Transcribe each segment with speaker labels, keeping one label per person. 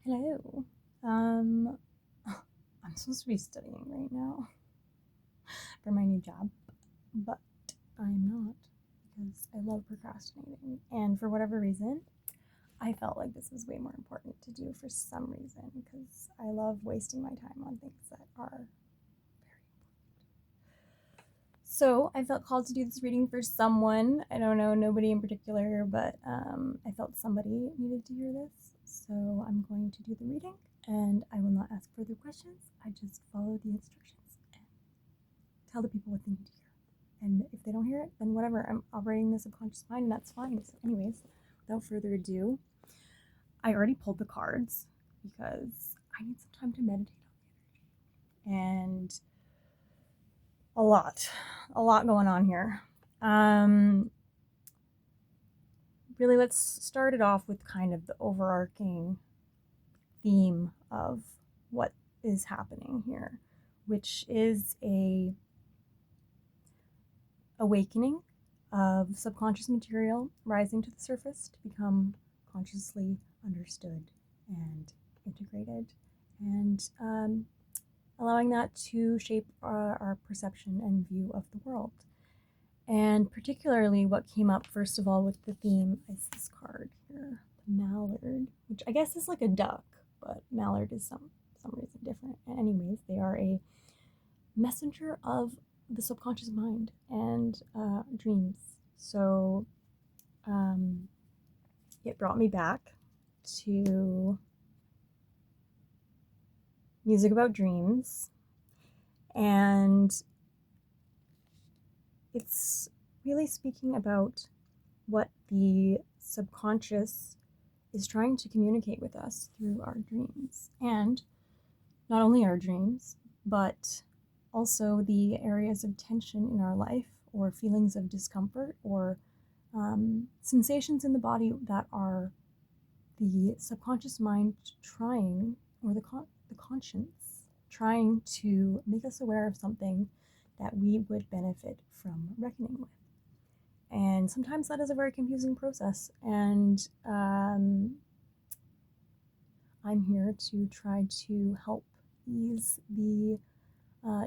Speaker 1: Hello. Um, I'm supposed to be studying right now for my new job, but I'm not because I love procrastinating. And for whatever reason, I felt like this was way more important to do for some reason because I love wasting my time on things that are very important. So I felt called to do this reading for someone. I don't know, nobody in particular, but I felt somebody needed to hear this. So I'm going to do the reading and I will not ask further questions. I just follow the instructions and tell the people what they need to hear. And if they don't hear it, then whatever. I'm operating the subconscious mind and that's fine. So, anyways, without further ado, I already pulled the cards because I need some time to meditate on the energy. And a lot going on here. Really, let's start it off with kind of the overarching theme of what is happening here, which is a awakening of subconscious material rising to the surface to become consciously understood and integrated, and allowing that to shape our perception and view of the world. And particularly what came up first of all with the theme is this card here, the mallard, which I guess is like a duck, but mallard is some reason different. And anyways, they are a messenger of the subconscious mind and dreams. So it brought me back to music about dreams, and it's really speaking about what the subconscious is trying to communicate with us through our dreams. And not only our dreams, but also the areas of tension in our life or feelings of discomfort or sensations in the body that are the subconscious mind trying, or the conscience trying to make us aware of something that we would benefit from reckoning with. And sometimes that is a very confusing process. And I'm here to try to help ease the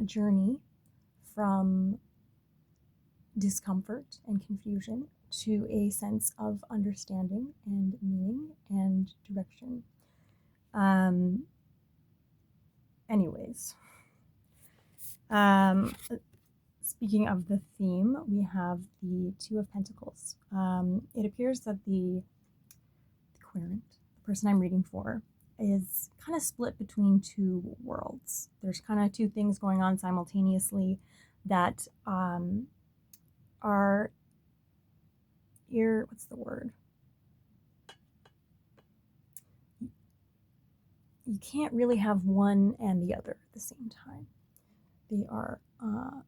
Speaker 1: journey from discomfort and confusion to a sense of understanding and meaning and direction. Anyways, speaking of the theme, we have the Two of Pentacles. It appears that the querent, the person I'm reading for, is kind of split between two worlds. There's kind of two things going on simultaneously that are what's the word? You can't really have one and the other at the same time. They are, I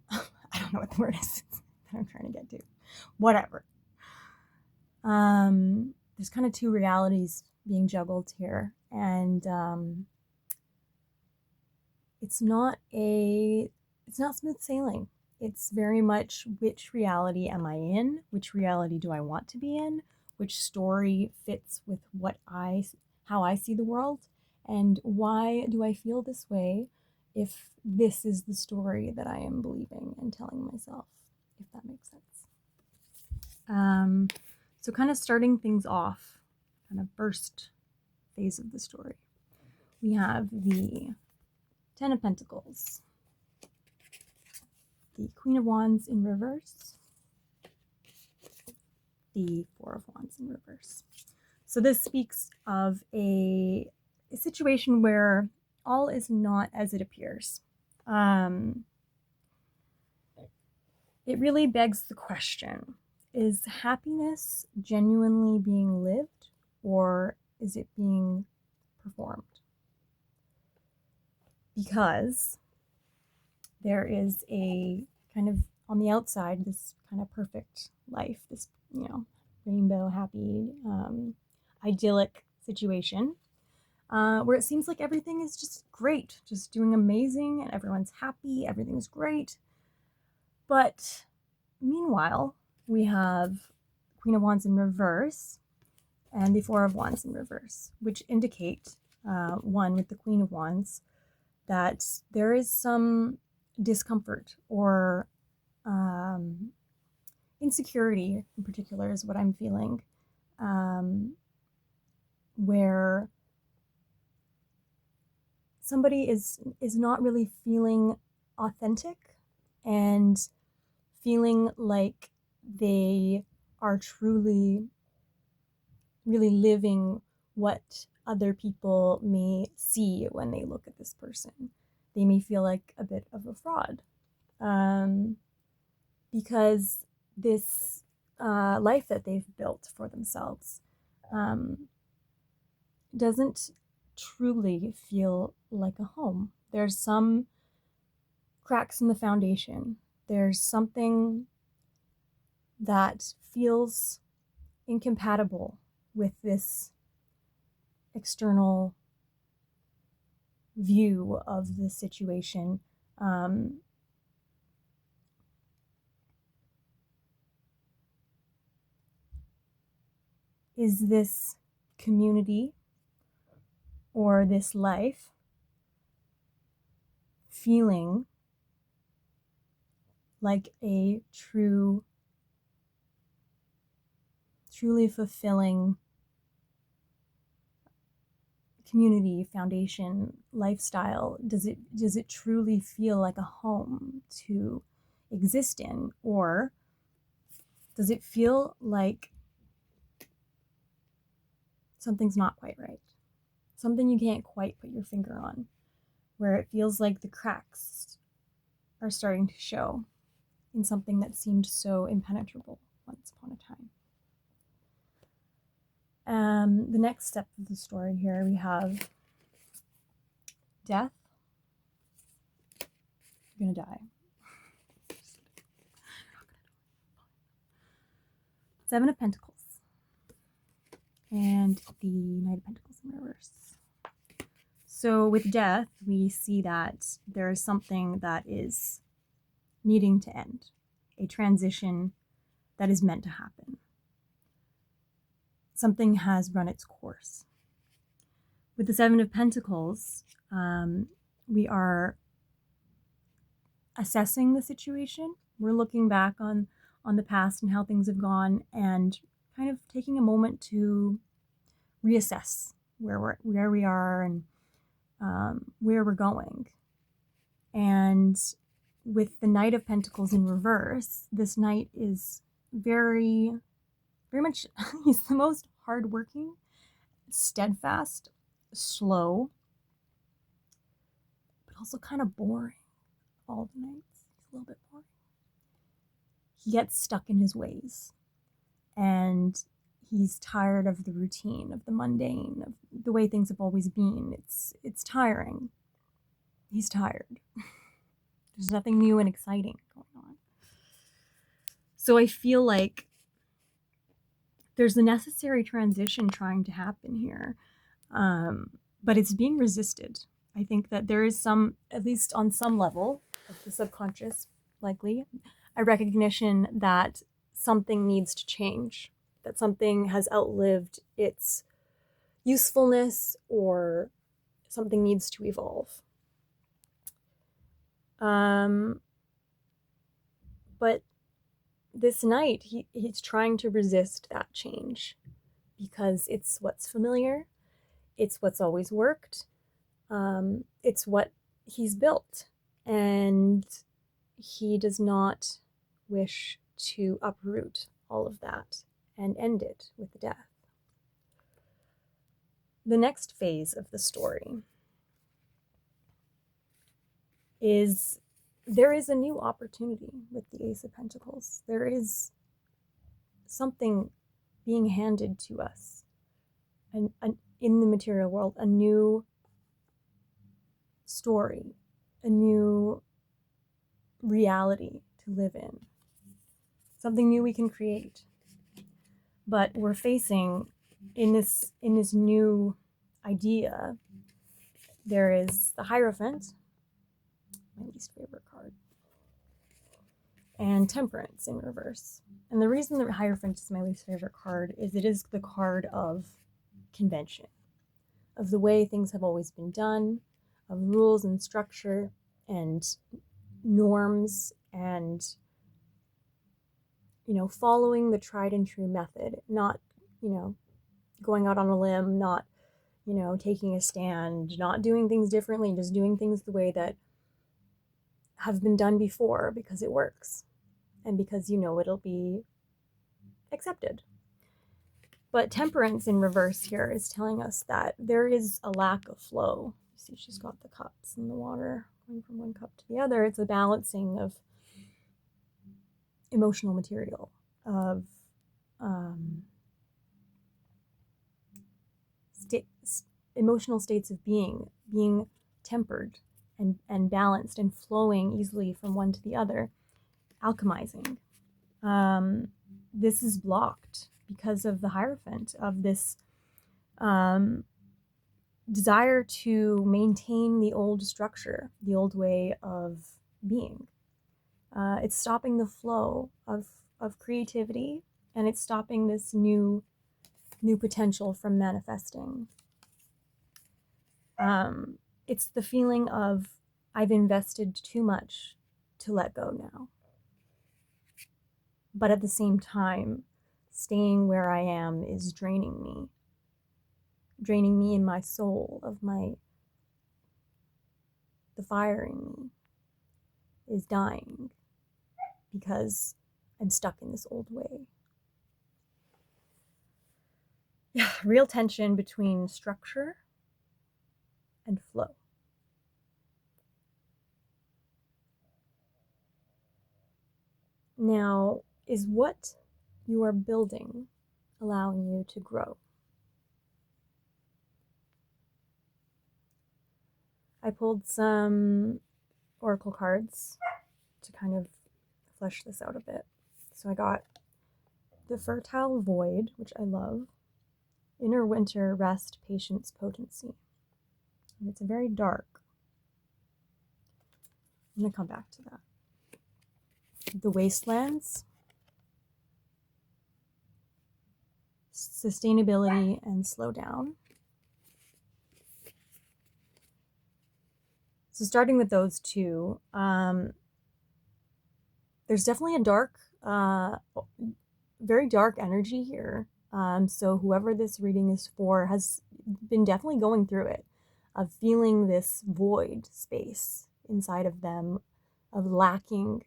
Speaker 1: don't know what the word is that I'm trying to get to. Whatever. There's kind of two realities being juggled here, and it's not smooth sailing. It's very much, which reality am I in? Which reality do I want to be in? Which story fits with how I see the world? And why do I feel this way if this is the story that I am believing and telling myself, if that makes sense? So kind of starting things off, kind of first phase of the story, we have the Ten of Pentacles, the Queen of Wands in reverse, the Four of Wands in reverse. So this speaks of a situation where all is not as it appears. It really begs the question, is happiness genuinely being lived, or is it being performed? Because there is a kind of, on the outside, this kind of perfect life, this, rainbow, happy, idyllic situation, where it seems like everything is just great, just doing amazing, and everyone's happy, everything's great. But meanwhile, we have Queen of Wands in reverse and the Four of Wands in reverse, which indicate one with the Queen of Wands, that there is some discomfort or insecurity in particular is what I'm feeling, where somebody is not really feeling authentic and feeling like they are truly really living what other people may see when they look at this person. They may feel like a bit of a fraud, because this life that they've built for themselves doesn't truly feel like a home. There's some cracks in the foundation. There's something that feels incompatible with this external view of the situation. Is this community or this life feeling like a truly fulfilling community, foundation, lifestyle? Does it truly feel like a home to exist in, or does it feel like something's not quite right? Something you can't quite put your finger on, where it feels like the cracks are starting to show in something that seemed so impenetrable once upon a time. The next step of the story here, we have death. You're gonna die. Seven of Pentacles. And the Knight of Pentacles in reverse. So with death, we see that there is something that is needing to end. A transition that is meant to happen. Something has run its course. With the Seven of Pentacles, we are assessing the situation. We're looking back on the past and how things have gone, and kind of taking a moment to reassess where we are and where we're going. And with the Knight of Pentacles in reverse, this knight is very, very much, he's the most hardworking, steadfast, slow, but also kind of boring. All the knights, he's a little bit boring. He gets stuck in his ways, and he's tired of the routine, of the mundane, of the way things have always been. It's tiring. He's tired. There's nothing new and exciting going on. So I feel like there's a necessary transition trying to happen here, but it's being resisted. I think that there is some, at least on some level of the subconscious, likely, a recognition that something needs to change, that something has outlived its usefulness, or something needs to evolve. But this knight, he's trying to resist that change because it's what's familiar, it's what's always worked, it's what he's built, and he does not wish to uproot all of that and end it with death. The next phase of the story is there is a new opportunity with the Ace of Pentacles. There is something being handed to us in the material world, a new story, a new reality to live in, something new we can create. But we're facing in this new idea, there is the Hierophant, my least favorite card, and Temperance in reverse. And the reason the Hierophant is my least favorite card is it is the card of convention, of the way things have always been done, of rules and structure and norms and, following the tried and true method, not, going out on a limb, not, taking a stand, not doing things differently, just doing things the way that have been done before because it works and because it'll be accepted. But temperance in reverse here is telling us that there is a lack of flow. You see, she's got the cups and the water going from one cup to the other. It's a balancing of emotional material, of emotional states of being tempered and balanced and flowing easily from one to the other, alchemizing. This is blocked because of the Hierophant, of this desire to maintain the old structure, the old way of being. It's stopping the flow of creativity, and it's stopping this new potential from manifesting. It's the feeling of, I've invested too much to let go now. But at the same time, staying where I am is draining me in my soul, the fire in me is dying because I'm stuck in this old way. Yeah, real tension between structure and flow. Now, is what you are building allowing you to grow? I pulled some oracle cards to kind of flesh this out a bit. So I got the Fertile Void, which I love, Inner Winter, Rest, Patience, Potency. And it's a very dark. I'm going to come back to that. The Wastelands, Sustainability, and Slow Down. So starting with those two, there's definitely a dark, very dark energy here. So whoever this reading is for has been definitely going through it, of feeling this void space inside of them, of lacking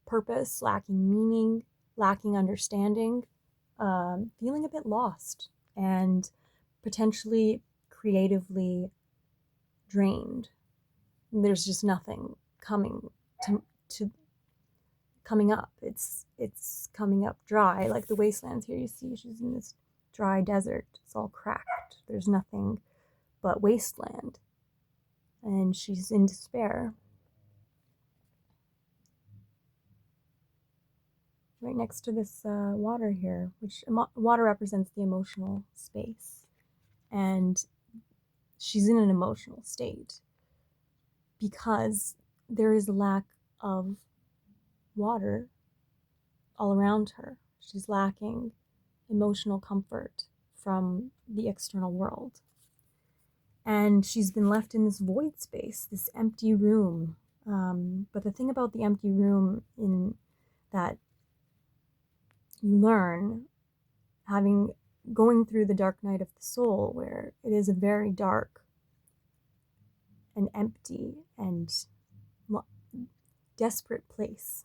Speaker 1: purpose, lacking meaning, lacking understanding, feeling a bit lost and potentially creatively drained. There's just nothing coming coming up. It's coming up dry, like the Wastelands here. You see she's in this dry desert. It's all cracked. There's nothing but wasteland. And she's in despair. Right next to this water here, which water represents the emotional space. And she's in an emotional state because there is a lack of water all around her. She's lacking emotional comfort from the external world. And she's been left in this void space, this empty room. But the thing about the empty room in that you learn, going through the dark night of the soul, where it is a very dark and empty and desperate place,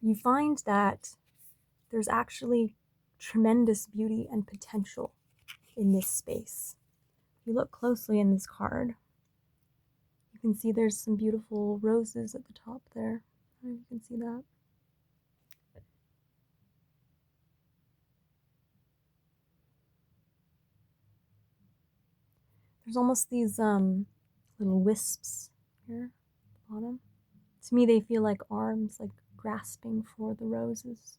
Speaker 1: you find that there's actually tremendous beauty and potential in this space. If you look closely in this card, you can see there's some beautiful roses at the top there. I don't know if you can see that. There's almost these little wisps here at the bottom. To me, they feel like arms, like grasping for the roses.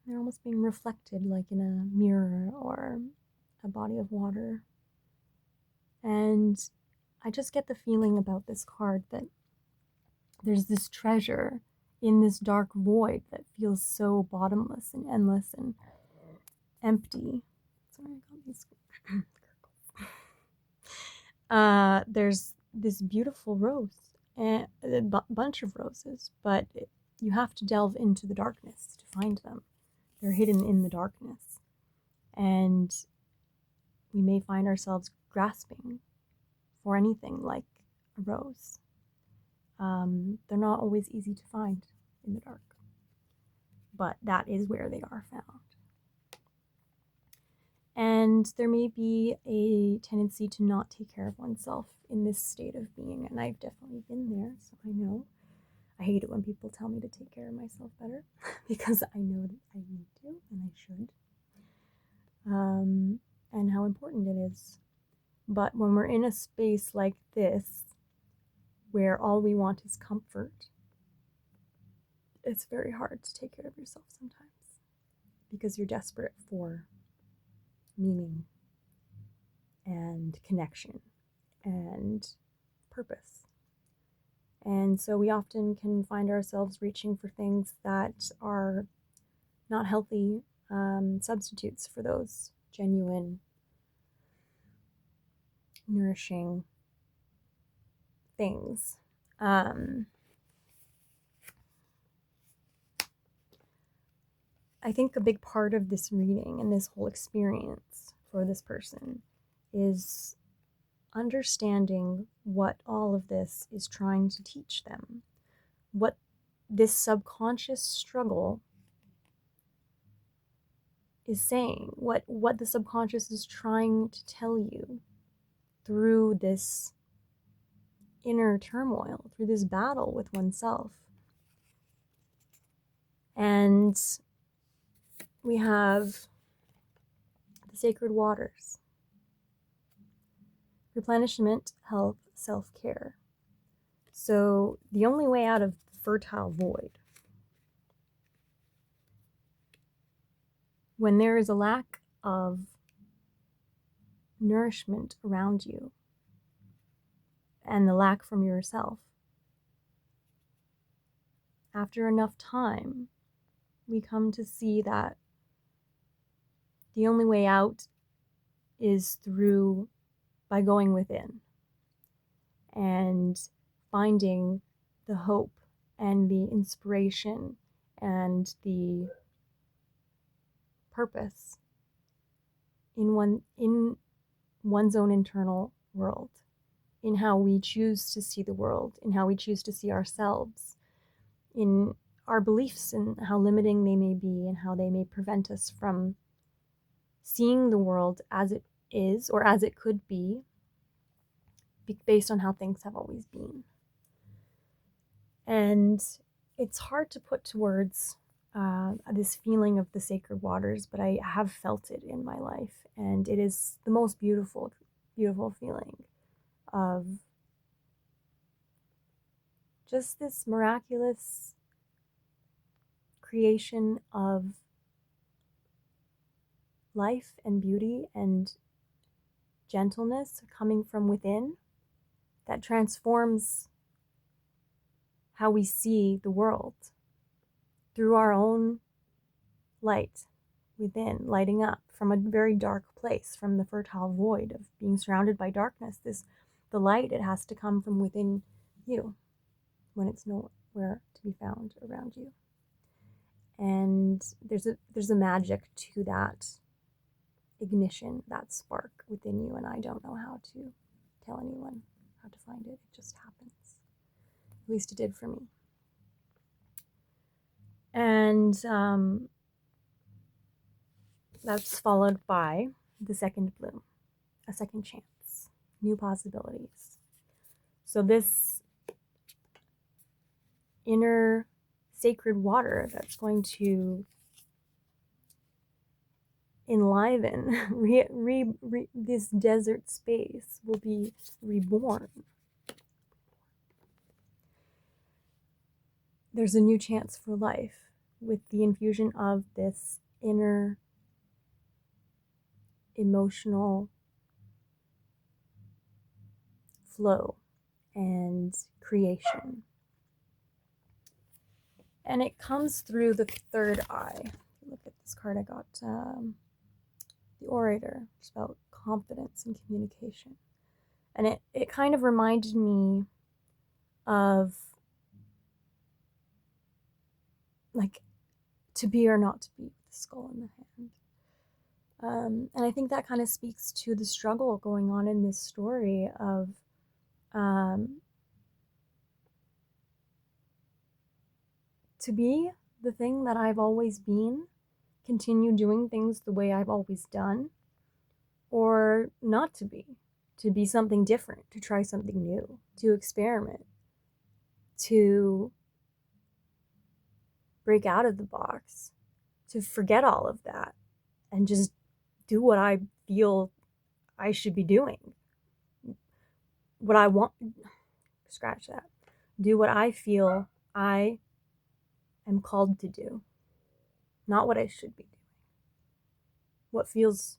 Speaker 1: They're almost being reflected like in a mirror or a body of water. And I just get the feeling about this card that there's this treasure in this dark void that feels so bottomless and endless and empty. So Sorry, I got these there's this beautiful rose and a bunch of roses, but you have to delve into the darkness to find them. They're hidden in the darkness, and we may find ourselves grasping for anything like a rose. They're not always easy to find in the dark, but that is where they are found. And there may be a tendency to not take care of oneself in this state of being, and I've definitely been there, so I know. I hate it when people tell me to take care of myself better because I know that I need to and I should, and how important it is. But when we're in a space like this, where all we want is comfort, it's very hard to take care of yourself sometimes because you're desperate for meaning and connection and purpose. And so we often can find ourselves reaching for things that are not healthy substitutes for those genuine, nourishing things. I think a big part of this reading and this whole experience for this person is understanding what all of this is trying to teach them, what this subconscious struggle is saying, what the subconscious is trying to tell you through this inner turmoil, through this battle with oneself. And we have the sacred waters, replenishment, health, self-care. So the only way out of the fertile void, when there is a lack of nourishment around you and the lack from yourself, after enough time, we come to see that the only way out is by going within and finding the hope and the inspiration and the purpose in one's own internal world, in how we choose to see the world, in how we choose to see ourselves, in our beliefs and how limiting they may be and how they may prevent us from seeing the world as it is or as it could be based on how things have always been. And it's hard to put to words this feeling of the sacred waters, but I have felt it in my life, and it is the most beautiful, beautiful feeling of just this miraculous creation of life and beauty and gentleness coming from within that transforms how we see the world through our own light within, lighting up from a very dark place, from the fertile void of being surrounded by darkness. The light, it has to come from within you when it's nowhere to be found around you. And there's a magic to that ignition, that spark within you, and I don't know how to tell anyone how to find it. It just happens. At least it did for me. And that's followed by the second bloom, a second chance, new possibilities. So this inner sacred water that's going to enliven this desert space will be reborn. There's a new chance for life with the infusion of this inner emotional flow and creation. And it comes through the third eye. Look at this card I got. the orator. It's about confidence and communication. And it kind of reminded me of like to be or not to be with the skull in the hand. And I think that kind of speaks to the struggle going on in this story of to be the thing that I've always been, continue doing things the way I've always done, or not to be something different, to try something new, to experiment, to break out of the box, to forget all of that and just do what I feel I should be doing. What I want, scratch that. Do what I feel I am called to do, not what I should be doing. What feels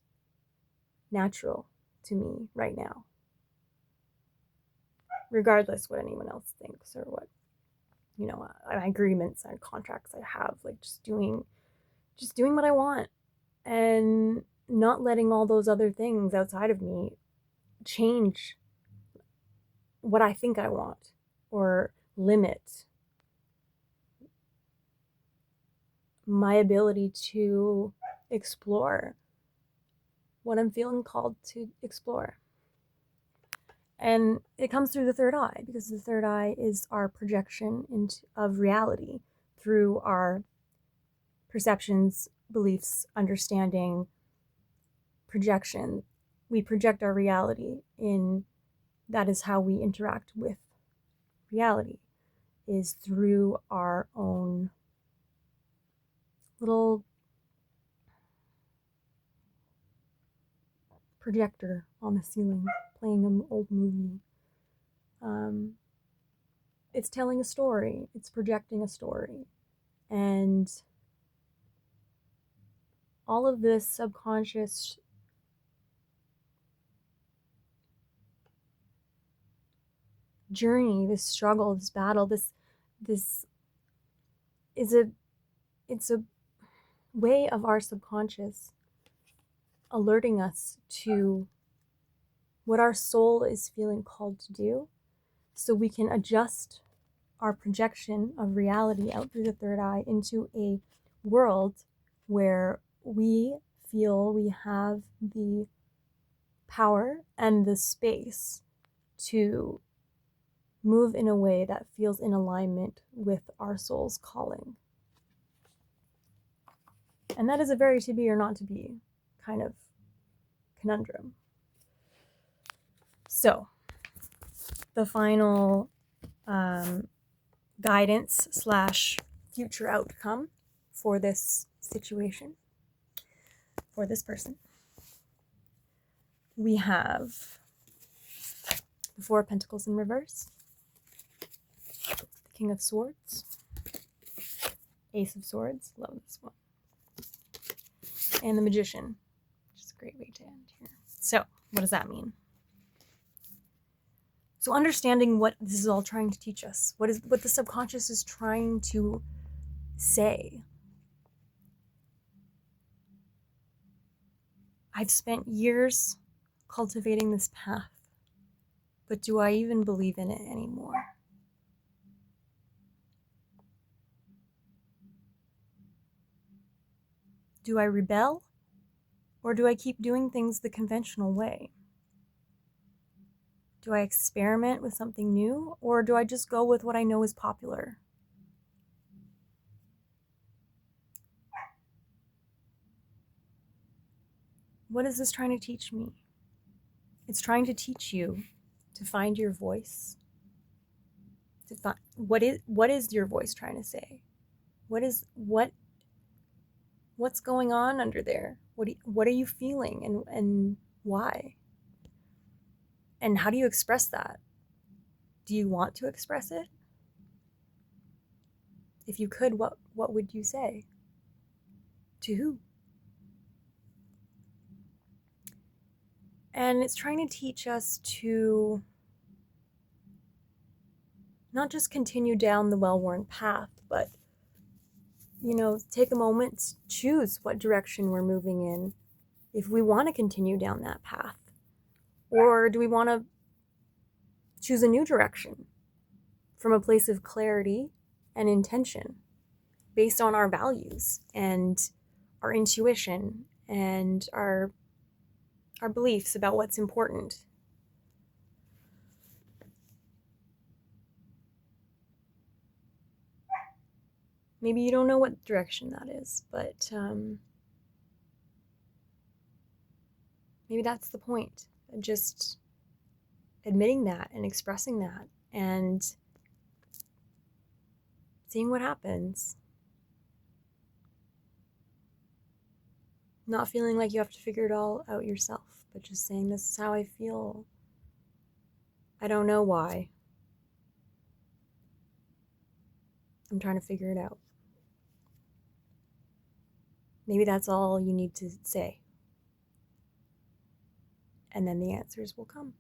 Speaker 1: natural to me right now, regardless what anyone else thinks or what, agreements and contracts I have, like just doing what I want and not letting all those other things outside of me change what I think I want or limit my ability to explore what I'm feeling called to explore. And it comes through the third eye, because the third eye is our projection of reality through our perceptions, beliefs, understanding, projection. We project our reality in, that is how we interact with reality, is through our own little projector on the ceiling playing an old movie. It's telling a story, it's projecting a story, and all of this subconscious journey, this struggle, this battle, this is it's a way of our subconscious alerting us to what our soul is feeling called to do, so we can adjust our projection of reality out through the third eye into a world where we feel we have the power and the space to move in a way that feels in alignment with our soul's calling. And that is a very to be or not to be kind of conundrum. So, the final guidance / future outcome for this situation, for this person, we have the Four of Pentacles in reverse, the King of Swords, Ace of Swords, love this one, and the Magician, which is a great way to end here. So, what does that mean? So understanding what this is all trying to teach us, what the subconscious is trying to say. I've spent years cultivating this path, but do I even believe in it anymore? Do I rebel, or do I keep doing things the conventional way? Do I experiment with something new, or do I just go with what I know is popular? What is this trying to teach me? It's trying to teach you to find your voice. To find, what is your voice trying to say? What's going on under there? What are you feeling, and why? And how do you express that? Do you want to express it? If you could, what would you say? To who? And it's trying to teach us to not just continue down the well-worn path, but, take a moment to choose what direction we're moving in, if we want to continue down that path, or do we want to choose a new direction from a place of clarity and intention based on our values and our intuition and our beliefs about what's important. Maybe you don't know what direction that is, but maybe that's the point. Just admitting that and expressing that and seeing what happens. Not feeling like you have to figure it all out yourself, but just saying, this is how I feel. I don't know why. I'm trying to figure it out. Maybe that's all you need to say. And then the answers will come.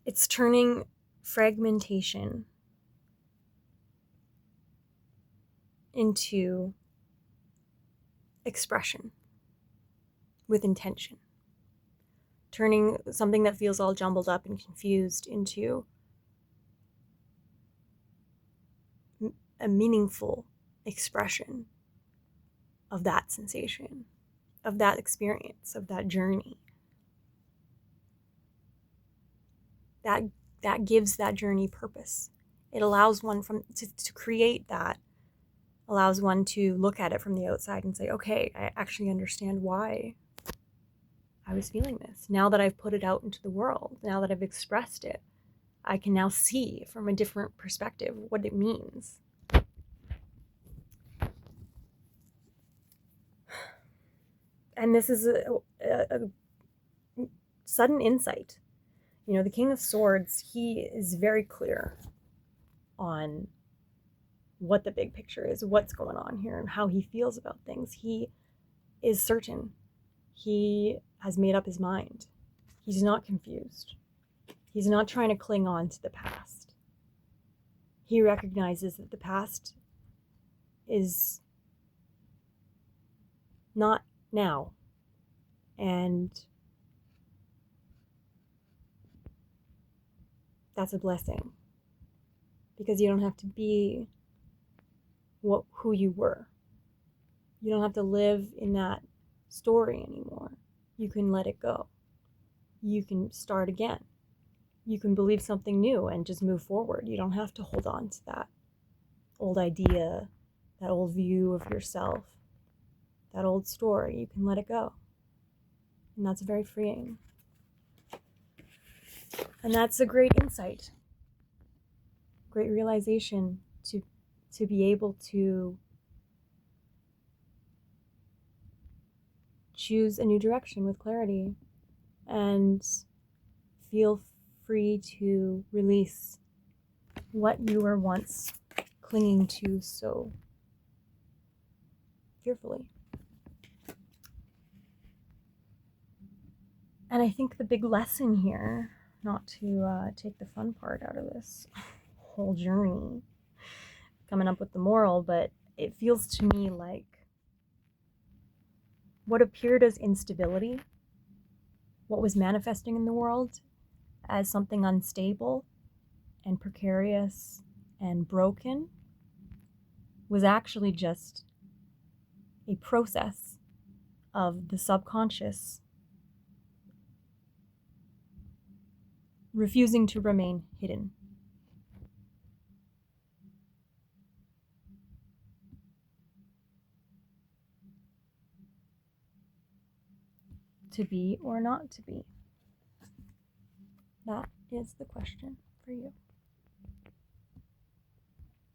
Speaker 1: It's turning fragmentation into expression with intention. Turning something that feels all jumbled up and confused into a meaningful expression of that sensation, of that experience, of that journey. That gives that journey purpose. It allows one to create that, allows one to look at it from the outside and say, okay, I actually understand why I was feeling this. Now that I've put it out into the world, now that I've expressed it, I can now see from a different perspective what it means. And this is a sudden insight. You know, the King of Swords, he is very clear on what the big picture is, what's going on here, and how he feels about things. He is certain. He has made up his mind. He's not confused. He's not trying to cling on to the past. He recognizes that the past is not now. And that's a blessing. Because you don't have to be who you were. You don't have to live in that story anymore. You can let it go. You can start again. You can believe something new and just move forward. You don't have to hold on to that old idea, that old view of yourself, that old story. You can let it go. And that's very freeing. And that's a great insight, great realization to be able to choose a new direction with clarity and feel free to release what you were once clinging to so fearfully. And I think the big lesson here, not to take the fun part out of this whole journey, coming up with the moral, but it feels to me like what appeared as instability, what was manifesting in the world as something unstable and precarious and broken, was actually just a process of the subconscious refusing to remain hidden. To be or not to be? That is the question for you.